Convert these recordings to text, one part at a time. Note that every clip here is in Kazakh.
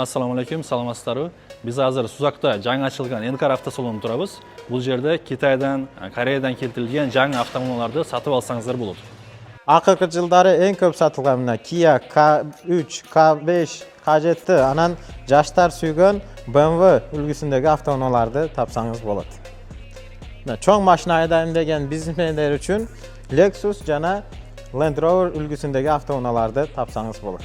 Assalomu alaykum, salamatсыздарбы? Biz hozir Suzakda жаңы açılgan Enkar avtosalonunda turabız. Bu yerda Kitaydan, Koreyadan keltirilgan жаңы avtomobillarni sotib olsangizlar bo'ladi. Akırkı yılları en köp satılgan mına Kia K3, K5, K7, anan yaşlar suygan BMW ülgüsündeki avtomobillarni tapsanız bo'ladi. Çoğ maşinayda emdegen biznesmenler üçün Lexus jana Land Rover ülgüsündeki avtomobillarni tapsanız bo'ladi.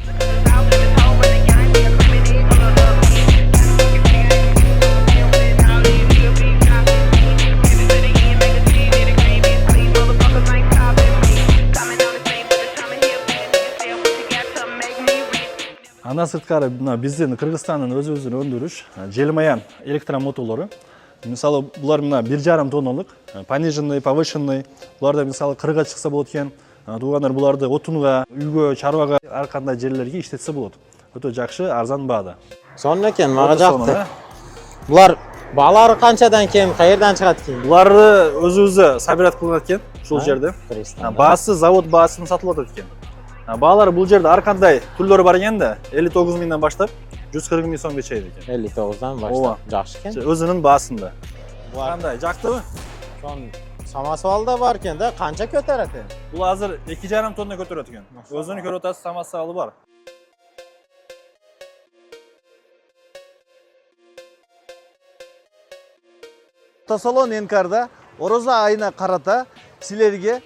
Ana sırtkары біздің Кыргызстанның өзі-өзін өндіріш желмаян электромоторлары. Мысалы, бұлар 1,5 тонналық, пониженный, повышенный. Бұларда мысалы 40-ға шықса болады екен. Туғандар бұларды отынға, үйге, шаруаға әрқандай жерлерге іштетсе болады. Өте жақсы, арзан бағада. Sonra ekan, mağa жақты. Бұлар балары қаншадан кейін, қайердан шығады кейін? Бұларды өзі-өзі собират қылынады екен, сол жерде. Басы, завод басын сатылады екен. Bağlar бұл жерде арқандай түрлері бар екен де 59 мыңнан баштап 140 мың сомға чейін екен. 59-дан баштап, жақсы екен. Өзінің басында. Қандай, жақты ма? Son Samasvalda var ekan da, qancha ko'taradi? Бұл азыр 2,5 тонна көтереді екен. Өзінің көріп отырсыз, Самосвалы бар. Автосалон Энкарда Ороза айына қарата силерге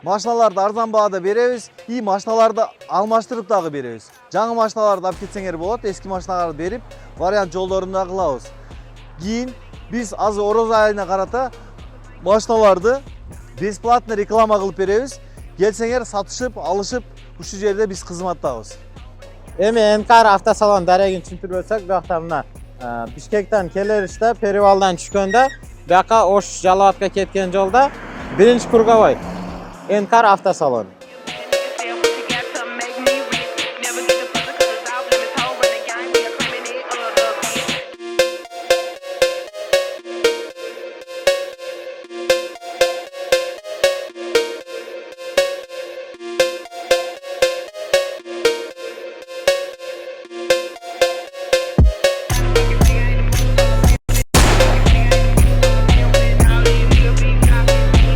машиналарды арзан бағада беребиз, и машиналарды алмаштырып дагы беребиз. Жаңы машиналарды алып кетсеңер болот, эски машиналарды берип, вариант жолдорунда кылабыз. Кийин биз азыр Ороза айына карата машиналарды бесплатно реклама кылып беребиз. Келсеңер сатышып, алышып, ушул жерде биз кызматтабыз. Эми Энкар автосалон дарегин түшүндүрүп өтсөк, бuyakta мына Бишкектен келериште Перевалдан түшкөндө, бuyakka Ош Жалалатка кеткен жолда 1-Круговой Энкар автосалон.